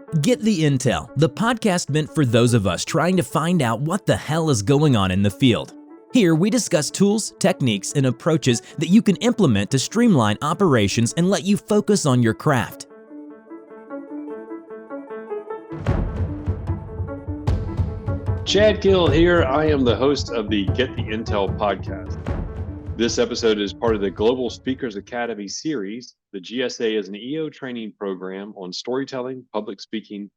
Get the Intel, the podcast meant for those of us trying to find out what the hell is going on in the field. Here we discuss tools, techniques, and approaches that you can implement to streamline operations and let you focus on your craft. Chad Gill here. I am the host of the Get the Intel podcast. This episode is part of the Global Speakers Academy series. The GSA is an EO training program on storytelling, public speaking,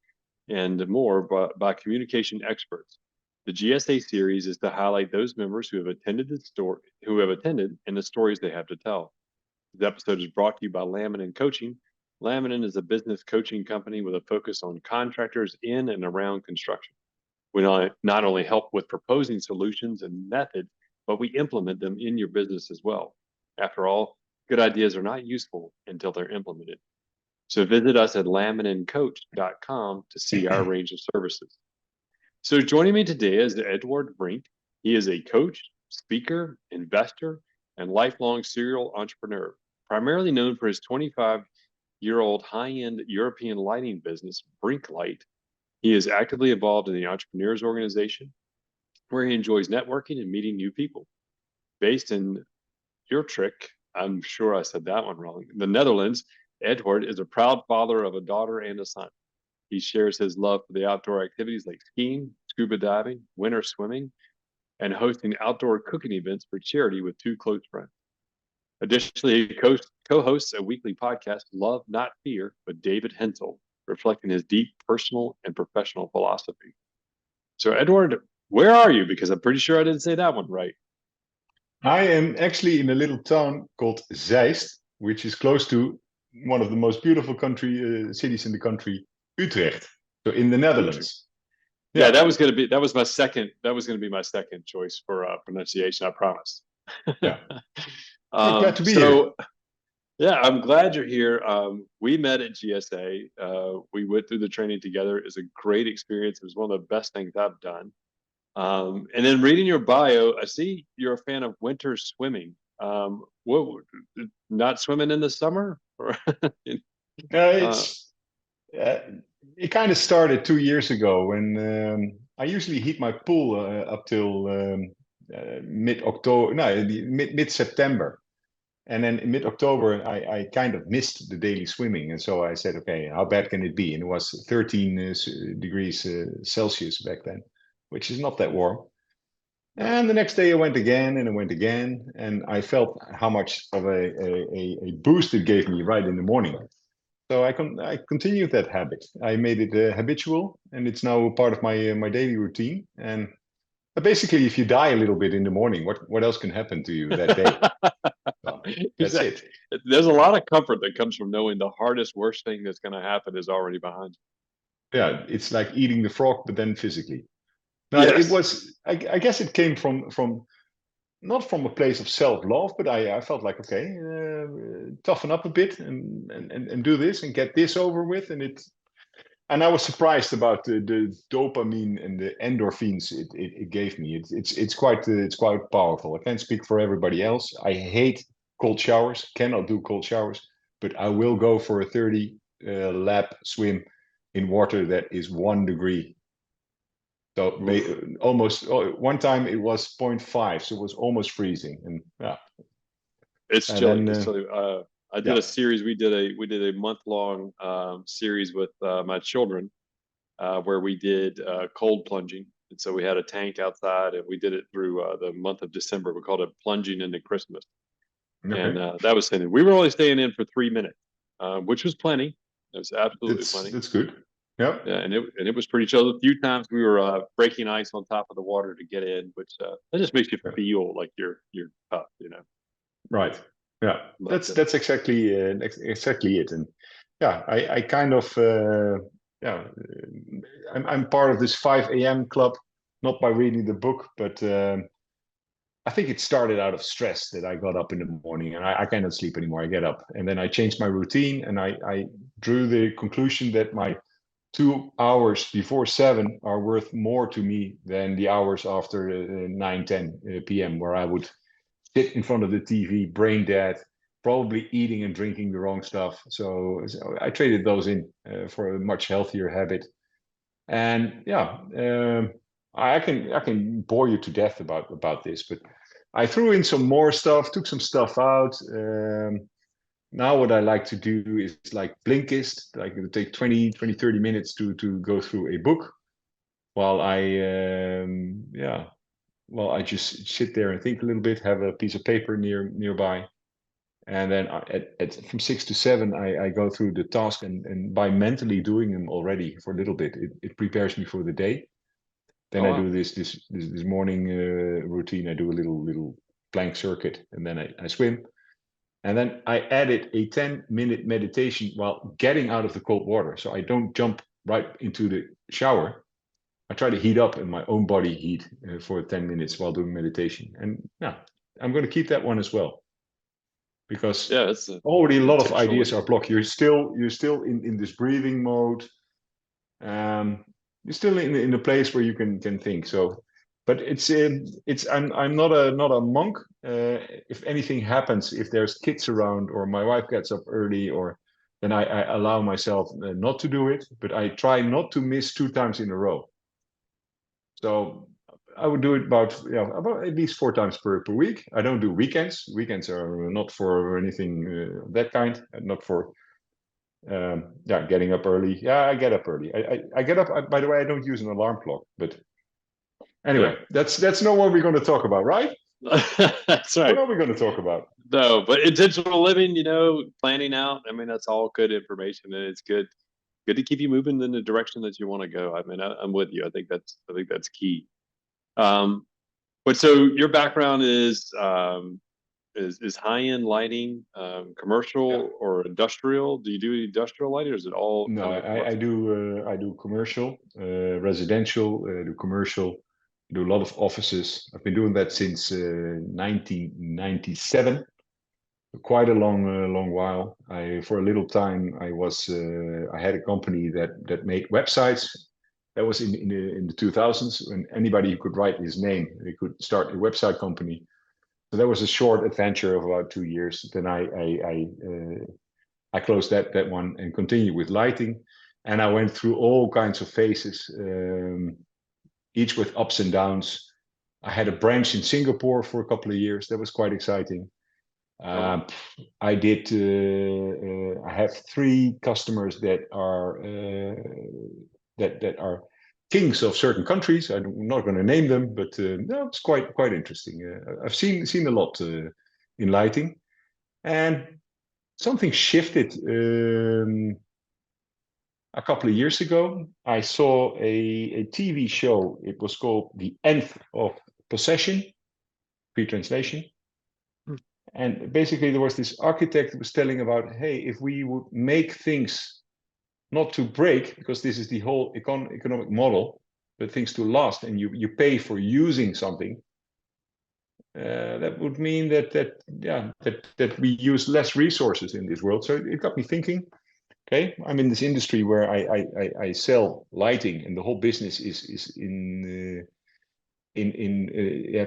and more by communication experts. The GSA series is to highlight those members who have attended and the stories they have to tell. This episode is brought to you by Laminin Coaching. Laminin is a business coaching company with a focus on contractors in and around construction. We not only help with proposing solutions and methods, but we implement them in your business as well. After all, good ideas are not useful until they're implemented. So visit us at laminincoach.com to see our range of services. So joining me today is Eduard Brink. He is a coach, speaker, investor, and lifelong serial entrepreneur, primarily known for his 25-year-old high-end European lighting business, Brink Light. He is actively involved in the Entrepreneurs Organization, where he enjoys networking and meeting new people. Based in Utrecht, I'm sure I said that one wrong, the Netherlands, Eduard is a proud father of a daughter and a son. He shares his love for the outdoor activities like skiing, scuba diving, winter swimming, and hosting outdoor cooking events for charity with two close friends. Additionally, he co-hosts a weekly podcast, Love Not Fear, with David Hensel, reflecting his deep personal and professional philosophy. So Eduard, where are you? Because I'm pretty sure I didn't say that one right. I am actually in a little town called Zeist, which is close to one of the most beautiful cities in the country, Utrecht. So in the Netherlands. Yeah, that was going to be my second choice for pronunciation. I promise. Yeah. Glad to be here. Yeah, I'm glad you're here. We met at GSA. We went through the training together. It was a great experience. It was one of the best things I've done. And then reading your bio, I see you're a fan of winter swimming. Not swimming in the summer? It kind of started 2 years ago when I usually heat my pool up till mid-September. And then in mid-October, I kind of missed the daily swimming. And so I said, okay, how bad can it be? And it was 13 degrees Celsius back then, which is not that warm. And the next day I went again and I went again. And I felt how much of a boost it gave me right in the morning. So I continued that habit. I made it habitual, and it's now part of my daily routine. And basically, if you die a little bit in the morning, what else can happen to you that day? That's it. There's a lot of comfort that comes from knowing the hardest, worst thing that's going to happen is already behind you. Yeah, it's like eating the frog, but then physically. No, yes. It was. I guess it came from not from a place of self-love, but I felt like, okay, toughen up a bit and do this and get this over with, and I was surprised about the dopamine and the endorphins it gave me. It's quite powerful. I can't speak for everybody else. I hate cold showers, cannot do cold showers, but I will go for a 30 lap swim in water that is 1 degree. So almost one time it was 0.5, so it was almost freezing. And yeah, it's chilly. I did a series. We did a month-long series with my children where we did cold plunging. And so we had a tank outside, and we did it through the month of December. We called it plunging into Christmas. Okay. And that was something. We were only staying in for 3 minutes, which was plenty. It was absolutely plenty. That's good. Yeah, and it was pretty chill. A few times we were breaking ice on top of the water to get in, which that just makes you feel like you're tough, Right. Yeah, that's exactly it. And yeah, I kind of I'm part of this 5 a.m. club, not by reading the book, but I think it started out of stress that I got up in the morning and I cannot sleep anymore. I get up and then I changed my routine, and I drew the conclusion that my 2 hours before 7 are worth more to me than the hours after 9, 10 p.m. where I would sit in front of the TV, brain dead, probably eating and drinking the wrong stuff. So I traded those in for a much healthier habit. And yeah, I can bore you to death about this, but I threw in some more stuff, took some stuff out. Now what I like to do is like Blinkist, like it take 20, 30 minutes to go through a book while I just sit there and think a little bit, have a piece of paper nearby. And then from 6 to 7, I go through the task, and by mentally doing them already for a little bit, it prepares me for the day. Then I do this morning routine. I do a little plank circuit, and then I swim. And then I added a 10-minute meditation while getting out of the cold water. So I don't jump right into the shower. I try to heat up in my own body heat for 10 minutes while doing meditation. And yeah, I'm going to keep that one as well. Because it's already a lot of ideas are blocked. You're still in this breathing mode. You're still in a place where you can think. So, but I'm not a monk. If anything happens, if there's kids around or my wife gets up early, then I allow myself not to do it. But I try not to miss 2 times in a row. So I would do it about at least 4 times per week. I don't do weekends. Weekends are not for anything that kind. Not for getting up early. Yeah, I get up early. I get up. By the way, I don't use an alarm clock. But anyway, that's not what we're going to talk about, right? That's right. What are we going to talk about? No, but intentional living, planning out. I mean, that's all good information, and it's good to keep you moving in the direction that you want to go. I mean, I'm with you. I think that's key. But so your background is high-end lighting, commercial or industrial? Do you do industrial lighting, or is it all? No, I do commercial, residential, do commercial, do a lot of offices. I've been doing that since 1997. Quite a long while. For a little time I had a company that made websites. That was in the 2000s, when anybody who could write his name, they could start a website company. So that was a short adventure of about 2 years. Then I closed that one and continued with lighting. And I went through all kinds of phases, each with ups and downs. I had a branch in Singapore for a couple of years. That was quite exciting. I have 3 customers that are kings of certain countries. I'm not going to name them, but no, it's quite interesting. I've seen a lot in lighting, and something shifted a couple of years ago. I saw a TV show. It was called The Nth of Possession, free translation. And basically there was this architect who was telling about, hey, if we would make things not to break, because this is the whole economic model, but things to last, and you pay for using something, that would mean that we use less resources in this world. So it got me thinking, okay, I'm in this industry where I sell lighting, and the whole business is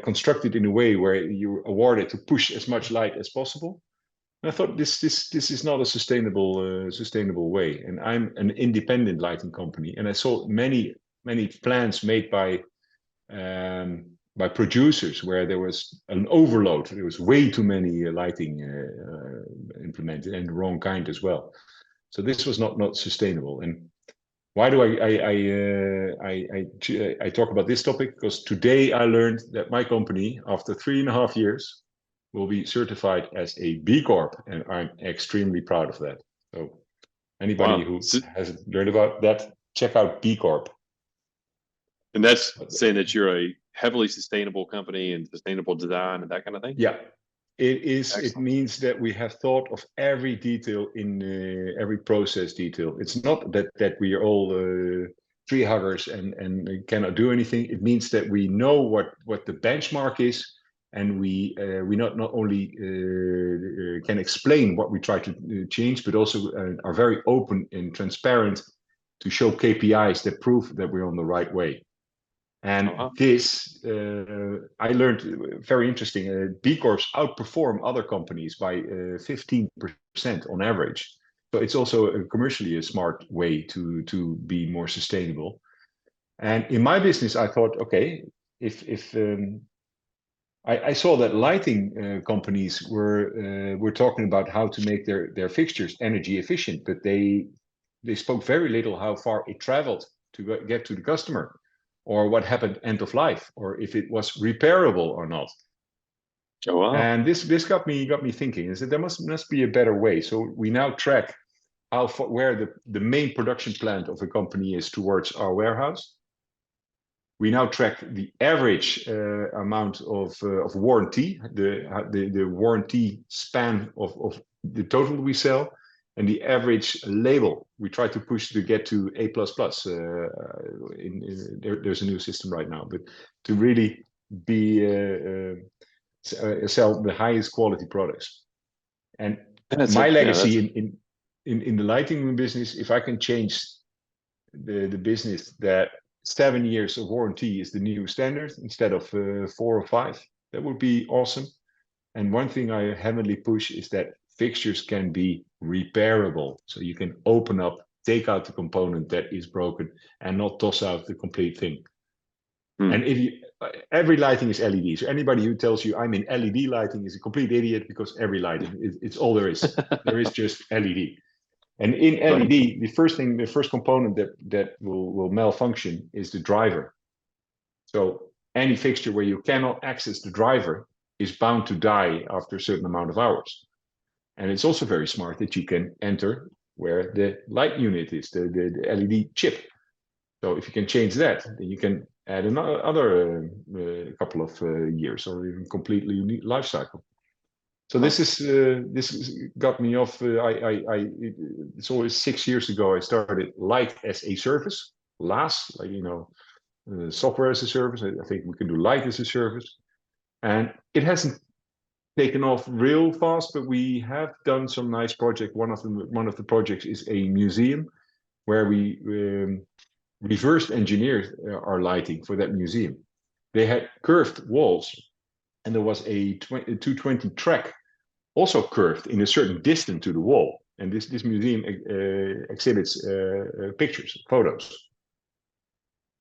constructed in a way where you're awarded to push as much light as possible. And I thought this is not a sustainable way. And I'm an independent lighting company, and I saw many plans made by producers where there was an overload. There was way too many lighting implemented, and the wrong kind as well. So this was not sustainable. And why do I talk about this topic? Because today I learned that my company, after 3.5 years, will be certified as a B Corp, and I'm extremely proud of that. So anybody who hasn't learned about that, check out B Corp. And that's saying that you're a heavily sustainable company and sustainable design and that kind of thing? Yeah. It is. Excellent. It means that we have thought of every detail in every process detail. It's not that we are all tree huggers and cannot do anything. It means that we know what the benchmark is, and we not only can explain what we try to change, but also are very open and transparent to show KPIs that prove that we're on the right way. And this, I learned very interesting. B Corps outperform other companies by 15% on average. So it's also commercially a smart way to be more sustainable. And in my business, I thought, okay, if I saw that lighting companies were talking about how to make their fixtures energy efficient, but they spoke very little how far it traveled to get to the customer, or what happened end of life, or if it was repairable or not. Oh, wow. And this got me thinking. Is that there must be a better way. So we now track where the main production plant of a company is towards our warehouse. We now track the average amount of warranty, the warranty span of the total we sell, and the average label. We try to push to get to A++. There's a new system right now, but to really be sell the highest quality products. And my legacy in the lighting business, if I can change the business that 7 years of warranty is the new standard instead of 4 or 5, that would be awesome. And one thing I heavily push is that fixtures can be repairable. So you can open up, take out the component that is broken, and not toss out the complete thing. And every lighting is LED. So anybody who tells you I'm in LED lighting is a complete idiot, because every lighting, it's all there is. There is just LED. And in LED, the first component that will malfunction is the driver. So any fixture where you cannot access the driver is bound to die after a certain amount of hours. And it's also very smart that you can enter where the light unit is, the LED chip. So if you can change that, then you can add another couple of years, or even completely unique life cycle. So this got me off. It's always 6 years ago I started Light as a Service, LaaS, software as a service. I think we can do Light as a service, and it hasn't taken off real fast, but we have done some nice projects. One of the projects is a museum where we reversed engineered our lighting for that museum. They had curved walls, and there was a 220 track also curved in a certain distance to the wall. And this museum exhibits pictures, photos.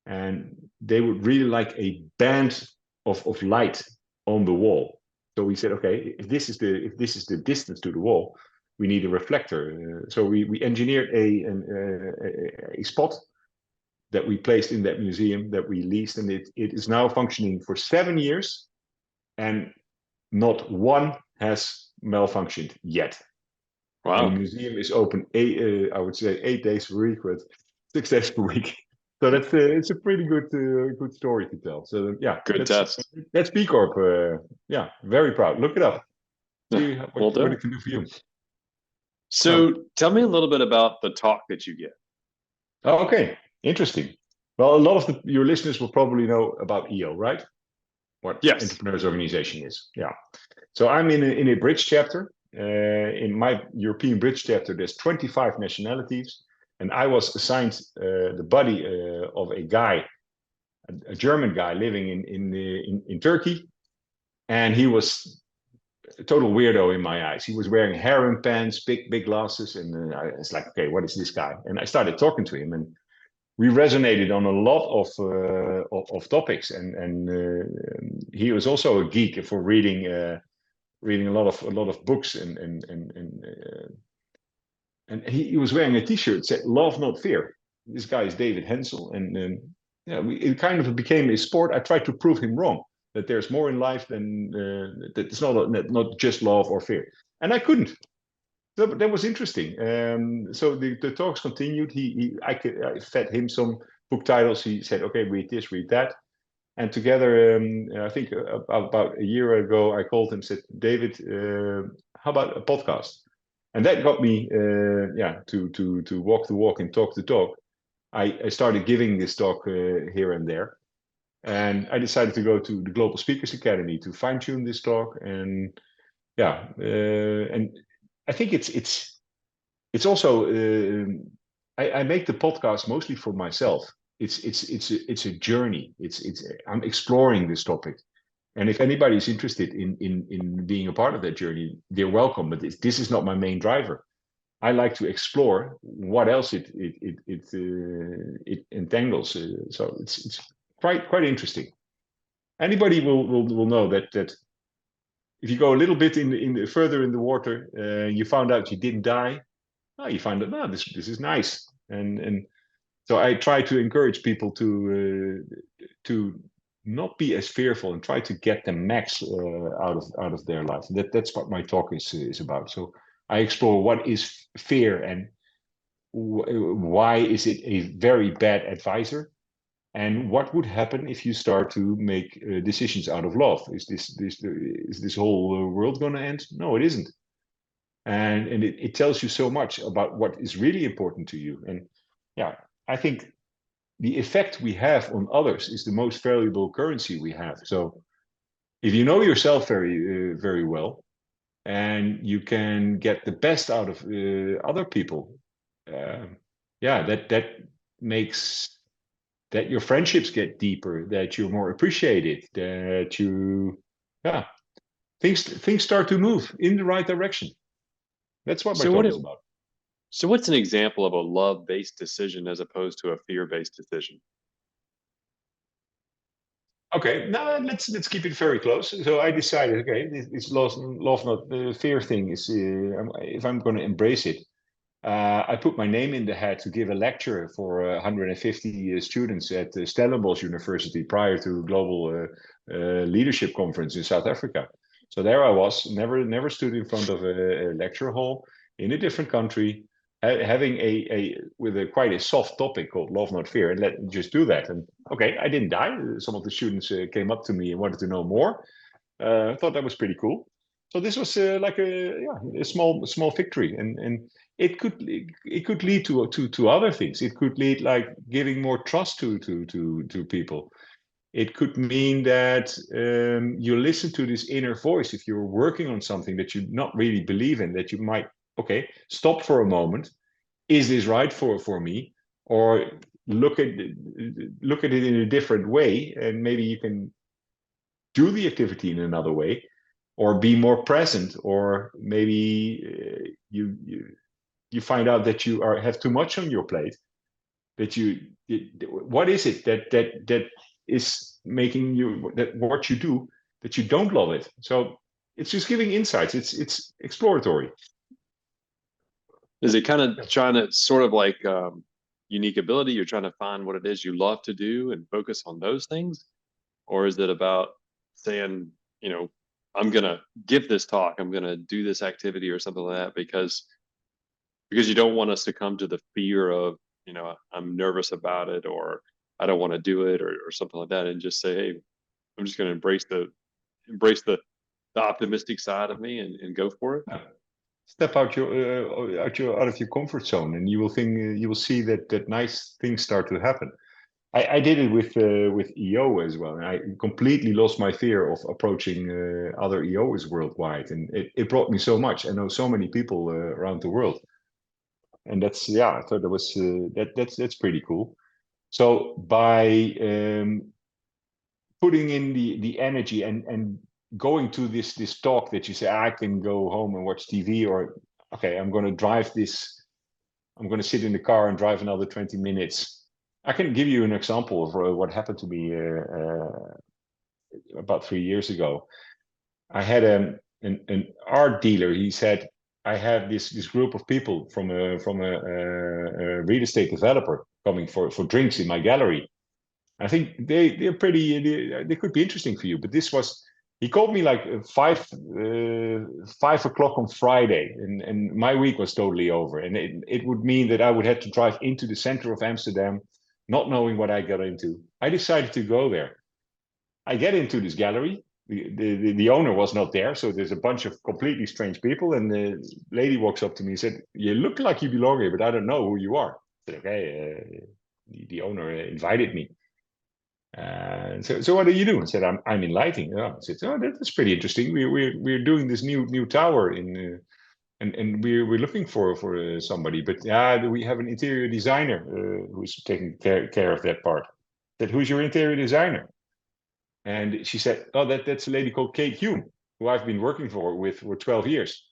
And they would really like a band of light on the wall. So we said, okay, if this is the distance to the wall, we need a reflector. So we engineered a spot that we placed in that museum that we leased, and it is now functioning for 7 years, and not one has malfunctioned yet. Wow. And the museum is open I would say 8 days per week, but 6 days per week. So that's it's a pretty good story to tell. So yeah, good test. That's B Corp. Yeah, very proud. Look it up. See what it can do for you. So tell me a little bit about the talk that you give. Oh, okay, interesting. Well, a lot of your listeners will probably know about EO, right? What Entrepreneurs Organization is. Yeah. So I'm in a bridge chapter. In my European bridge chapter, there's 25 nationalities, and I was assigned the buddy of a guy, a German guy living in Turkey, and he was a total weirdo in my eyes. He was wearing harem pants, big glasses, and I was like, okay, what is this guy? And I started talking to him, and we resonated on a lot of topics, and he was also a geek for reading a lot of books, and he was wearing a T-shirt that said "Love, not fear." This guy is David Hensel, and it kind of became a sport. I tried to prove him wrong, that there's more in life than that. It's not just love or fear, and I couldn't. So that was interesting. So the talks continued. I fed him some book titles. He said, "Okay, read this, read that." And together, I think about a year ago, I called him and said, "David, how about a podcast?" And that got me, to walk the walk and talk the talk. I started giving this talk here and there, and I decided to go to the Global Speakers Academy to fine tune this talk. And and I think it's also I make the podcast mostly for myself. it's a journey. I'm exploring this topic. And if anybody's interested in being a part of that journey, they're welcome. But this is not my main driver. I like to explore what else it entangles. So it's quite interesting. Anybody will know that if you go a little bit further in the water, you found out you didn't die. Oh, you find out, no, this is nice. And so I try to encourage people to not be as fearful and try to get the max out of their life. That's what my talk is about. So I explore what is fear and why is it a very bad advisor, and what would happen if you start to make decisions out of love. Is this whole world going to end? No, it isn't. And it tells you so much about what is really important to you. And yeah, I think the effect we have on others is the most valuable currency we have. So if you know yourself very well, and you can get the best out of other people, that makes that your friendships get deeper, that you're more appreciated, that things start to move in the right direction. That's what my talk is about. So what's an example of a love-based decision as opposed to a fear-based decision? Okay, now let's keep it very close. So I decided, okay, this love not fear thing is if I'm going to embrace it, I put my name in the hat to give a lecture for 150 students at Stellenbosch University prior to Global Leadership Conference in South Africa. So there I was, never stood in front of a lecture hall in a different country, having with quite a soft topic called love not fear, and let just do that. And okay, I didn't die. Some of the students came up to me and wanted to know more. I thought that was pretty cool. So this was like a small victory, and it could lead to other things. It could lead like giving more trust to people. It could mean that you listen to this inner voice if you're working on something that you not really believe in, that you might, okay, stop for a moment. Is this right for me? Or look at it in a different way, and maybe you can do the activity in another way, or be more present, or maybe you find out that you have too much on your plate. What is it that is making you that what you do that you don't love it? So it's just giving insights. It's exploratory. Is it kind of trying to sort of like unique ability? You're trying to find what it is you love to do and focus on those things? Or is it about saying, I'm going to give this talk, I'm going to do this activity or something like that because you don't want us to come to the fear of, I'm nervous about it, or I don't want to do it, or something like that, and just say, hey, I'm just going to embrace the optimistic side of me and go for it. Step out of your comfort zone, and you will see that nice things start to happen. I did it with EO as well, and I completely lost my fear of approaching other EOs worldwide, and it brought me so much. I know so many people around the world, and I thought that was that's pretty cool. So by putting in the energy and going to this talk that you say, I can go home and watch TV, or okay, I'm going to drive this. I'm going to sit in the car and drive another 20 minutes. I can give you an example of what happened to me about 3 years ago. I had an art dealer. He said, I have this group of people from a real estate developer coming for drinks in my gallery. I think they could be interesting for you. But he called me like 5 o'clock on Friday, and my week was totally over. And it would mean that I would have to drive into the center of Amsterdam, not knowing what I got into. I decided to go there. I get into this gallery. The owner was not there, so there's a bunch of completely strange people. And the lady walks up to me and said, "You look like you belong here, but I don't know who you are." I said, "Okay, the owner invited me." So what do you do? I said, I'm in lighting. I said, oh, that's pretty interesting. We're doing this new tower and and we're looking for somebody, but yeah, we have an interior designer who's taking care of that part. I said, who's your interior designer? And she said, oh, that's a lady called Kate Hume, who I've been working for 12 years.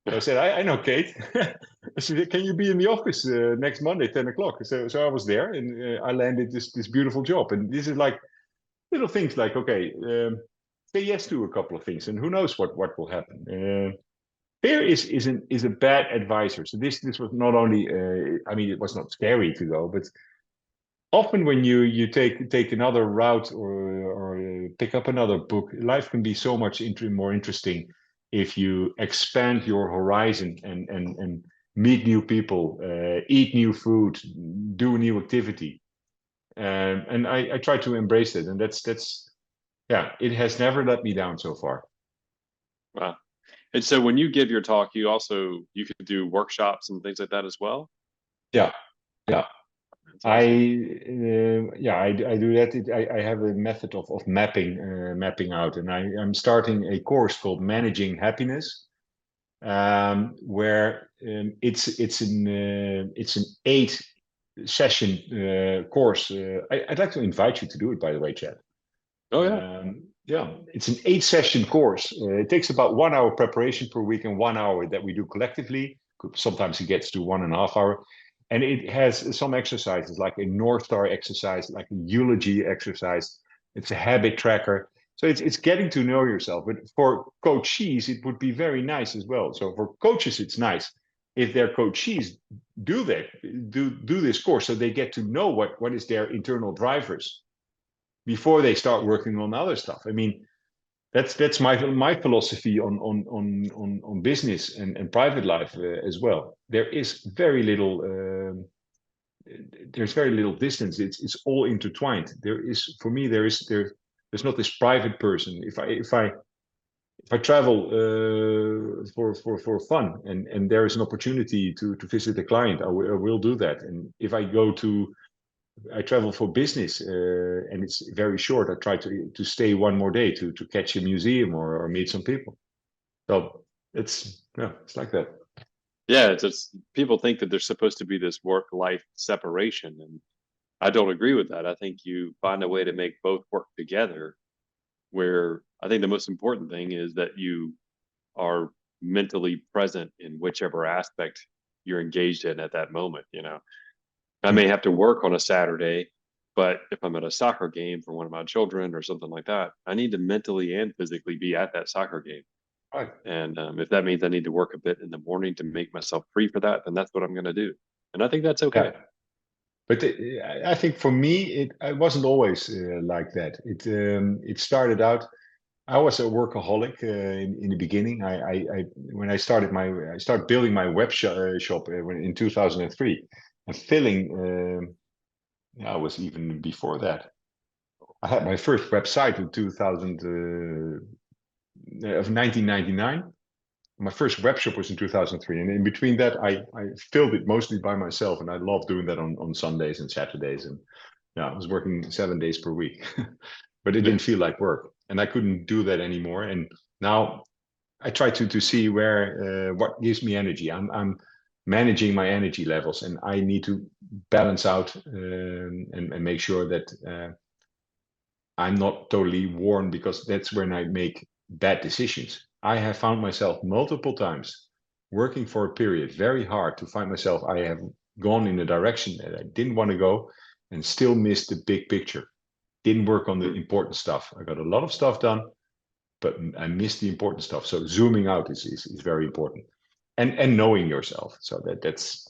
So I said, I know Kate. I said, can you be in the office next Monday, 10 o'clock? So I was there, and I landed this beautiful job. And this is like little things like, okay, say yes to a couple of things, and who knows what will happen. Fear is a bad advisor. So this was not only, I mean, it was not scary to go, but often when you take another route or pick up another book, life can be so much more interesting if you expand your horizon and meet new people, eat new food, do new activity. And I try to embrace it, and that's yeah, it has never let me down so far. Wow. And so when you give your talk, you could do workshops and things like that as well? Yeah. That's awesome. I do that. I have a method of mapping out, and I'm starting a course called Managing Happiness, where it's an 8 session course. I'd like to invite you to do it, by the way, Chad. Oh yeah. Yeah, it's an 8 session course. It takes about 1 hour preparation per week and 1 hour that we do collectively. Sometimes it gets to 1.5 hours. And it has some exercises like a North Star exercise, like a eulogy exercise. It's a habit tracker. So it's getting to know yourself. But for coachees, it would be very nice as well. So for coaches, it's nice if their coachees do this course, so they get to know what is their internal drivers before they start working on other stuff. I mean, that's my philosophy on business and private life as well. There's very little distance. It's all intertwined. For me there's not this private person. If I travel for fun and there is an opportunity to visit a client, I will do that. And if I travel for business and it's very short, I try to stay one more day to catch a museum or meet some people. So it's like that. Yeah, it's people think that there's supposed to be this work-life separation, and I don't agree with that. I think you find a way to make both work together, where I think the most important thing is that you are mentally present in whichever aspect you're engaged in at that moment. I may have to work on a Saturday, but if I'm at a soccer game for one of my children or something like that, I need to mentally and physically be at that soccer game. Right. And if that means I need to work a bit in the morning to make myself free for that, then that's what I'm going to do. And I think that's okay. Yeah. But I think for me, it wasn't always like that. It started out. I was a workaholic in the beginning. When I started building my web shop in 2003, and filling. I was even before that. I had my first website in 1999. My first web shop was in 2003, and in between that, I filled it mostly by myself, and I loved doing that on Sundays and Saturdays, and I was working 7 days per week, but it didn't feel like work, and I couldn't do that anymore. And now I try to see where what gives me energy. I'm managing my energy levels, and I need to balance out and make sure that I'm not totally worn, because that's when I make bad decisions. I have found myself multiple times working for a period very hard to find myself. I have gone in a direction that I didn't want to go and still missed the big picture. Didn't work on the important stuff. I got a lot of stuff done, but I missed the important stuff. So zooming out is very important, and knowing yourself. So that's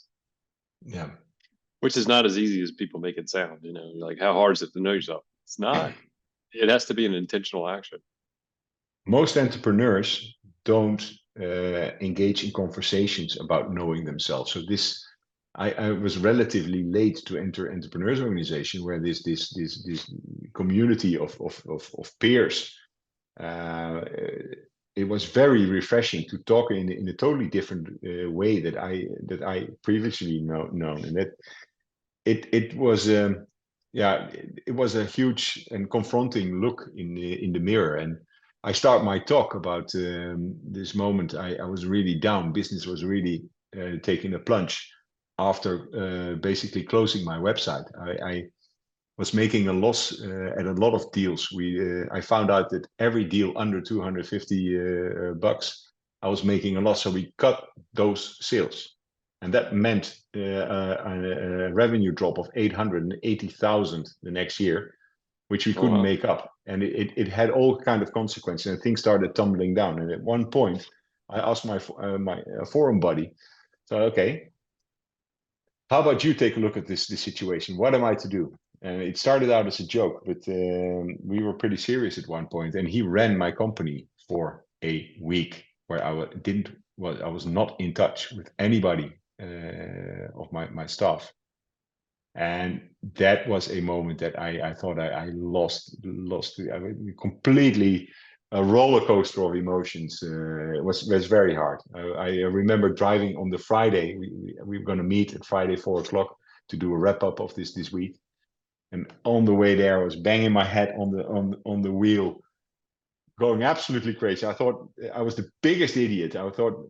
yeah. Which is not as easy as people make it sound. Like, how hard is it to know yourself? It's not. It has to be an intentional action. Most entrepreneurs don't engage in conversations about knowing themselves. So I was relatively late to enter entrepreneurs organization, where this community of peers. It was very refreshing to talk in a totally different way that I previously known, and that it was it was a huge and confronting look in the mirror, and I start my talk about this moment. I was really down. Business was really taking a plunge after basically closing my website. I was making a loss at a lot of deals. I found out that every deal under 250 bucks, I was making a loss. So we cut those sales, and that meant a revenue drop of 880,000 the next year, which we couldn't make up. And it had all kind of consequences, and things started tumbling down. And at one point, I asked my forum buddy, so, okay, how about you take a look at this situation? What am I to do? And it started out as a joke, but we were pretty serious at one point. And he ran my company for a week where I was not in touch with anybody of my staff. And that was a moment that I thought I lost completely. A roller coaster of emotions. It was very hard. I remember driving on the Friday. We were going to meet at Friday 4:00 to do a wrap up of this week. And on the way there, I was banging my head on the wheel, going absolutely crazy. I thought I was the biggest idiot. I thought,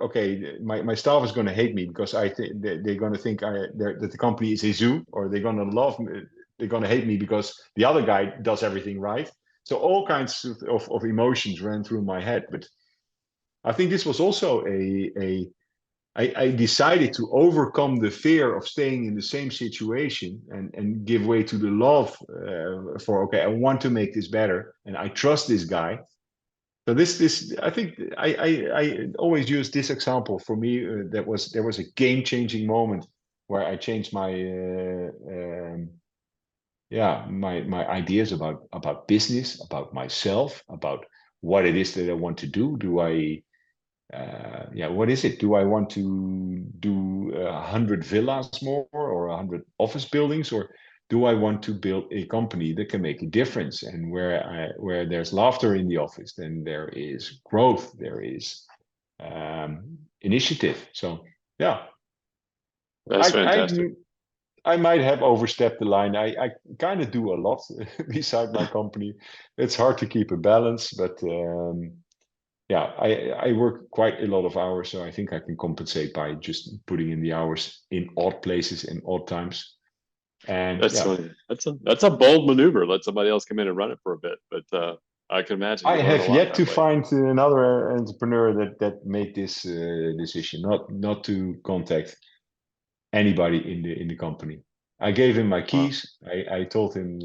okay, my staff is going to hate me because they're going to think that the company is a zoo, or they're going to love me. They're going to hate me because the other guy does everything right. So all kinds of emotions ran through my head. But I think this was also I decided to overcome the fear of staying in the same situation and give way to the love for, okay, I want to make this better and I trust this guy. So this I think I always use this example. For me, there was a game-changing moment where I changed my my ideas about business, about myself, about what it is that I want to do. What is it? Do I want to do 100 villas more, or 100 office buildings, or do I want to build a company that can make a difference, and where there's laughter in the office, then there is growth, there is initiative. So yeah, That's fantastic. I might have overstepped the line. I kind of do a lot beside my company. It's hard to keep a balance, but I work quite a lot of hours, so I think I can compensate by just putting in the hours in odd places and odd times. And that's a bold maneuver. Let somebody else come in and run it for a bit, but I can imagine. I have yet to find another entrepreneur that made this decision, not to contact anybody in the company. I gave him my keys. Wow. I told him.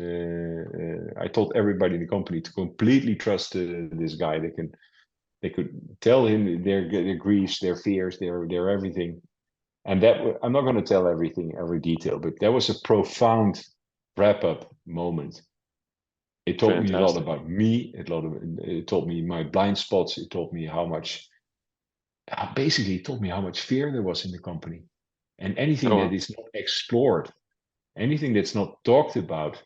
I told everybody in the company to completely trust this guy. They could tell him their griefs, their fears, their everything. And that I'm not going to tell everything, every detail, but that was a profound wrap-up moment. It taught me a lot about me. It taught me my blind spots. It taught me how much. Basically, it taught me how much fear there was in the company, and anything that is not explored, anything that's not talked about.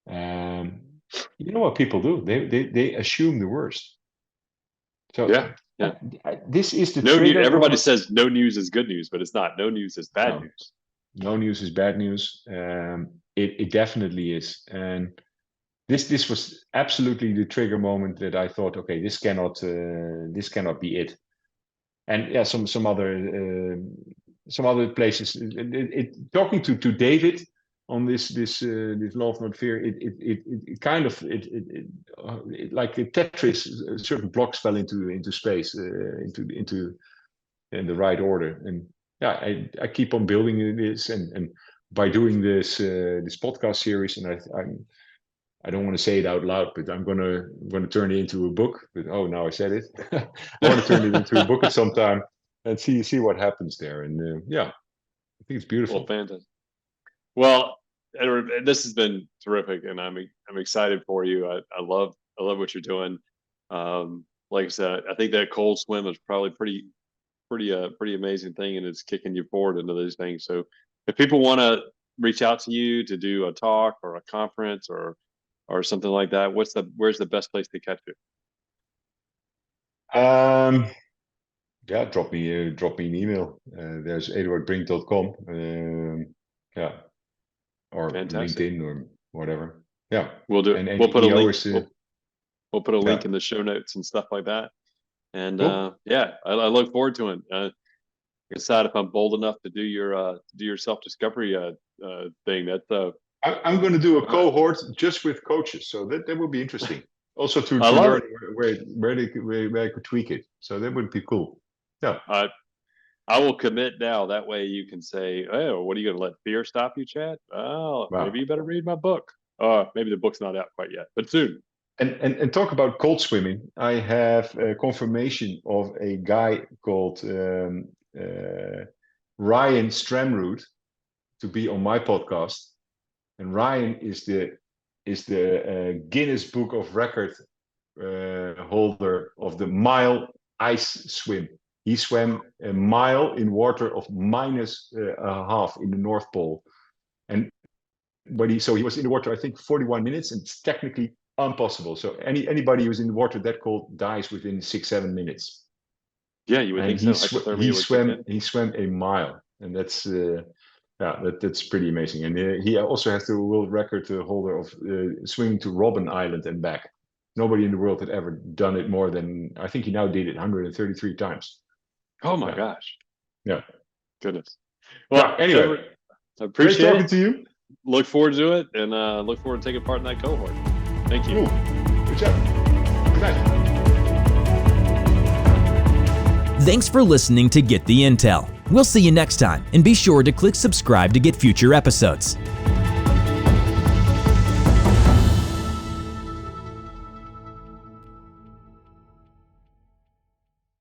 You know what people do? They assume the worst. So this is the trigger. Everybody says no news is good news, but it's not. No news is bad news. No news is bad news. It definitely is. And this was absolutely the trigger moment that I thought, okay, this cannot be it. And some other places. Talking to David on this love not fear, it kind of like a Tetris, certain blocks fell into space, into in the right order. And I keep on building this, and by doing this podcast series, and I don't want to say it out loud, but I'm gonna turn it into a book. But now I said it. I want to turn it into a book at some time and see what happens there. And I think it's beautiful. Well, fantastic. Well, Edward, this has been terrific, and I'm excited for you. I love what you're doing. Like I said, I think that cold swim is probably pretty amazing thing, and it's kicking you forward into those things. So, if people want to reach out to you to do a talk or a conference or something like that, where's the best place to catch you? Drop me an email. There's eduardbrink.com. Or fantastic. LinkedIn or whatever. Yeah, we'll do. We'll put a link. We'll put a link in the show notes and stuff like that. And Cool. I look forward to it. Decide if I'm bold enough to do your self-discovery thing. That I'm going to do a cohort just with coaches, so that would be interesting. Also to I love learn where I could tweak it. So that would be cool. Yeah. I will commit now. That way you can say, "Oh, what are you going to let fear stop you, Chad? Oh, Wow. maybe you better read my book. Maybe the book's not out quite yet, but soon." And talk about cold swimming. I have a confirmation of a guy called Ryan Stramroot to be on my podcast. And Ryan is the Guinness Book of Record holder of the mile ice swim. He swam a mile in water of minus a half in the North Pole, so he was in the water, I think, 41 minutes, and it's technically impossible. So anybody who's in the water that cold dies within 6-7 minutes. Yeah, you would And think so. he swam a mile, and that's that's pretty amazing. And he also has the world record holder of swimming to Robben Island and back. Nobody in the world had ever done it more than, I think he now did it 133 times. Oh my gosh. Yeah. Goodness. Well, anyway, I appreciate great talking it. to you. Look forward to it, and look forward to taking part in that cohort. Thank you. Cool. Good job. Good night. Thanks for listening to Get the Intel. We'll see you next time, and be sure to click subscribe to get future episodes.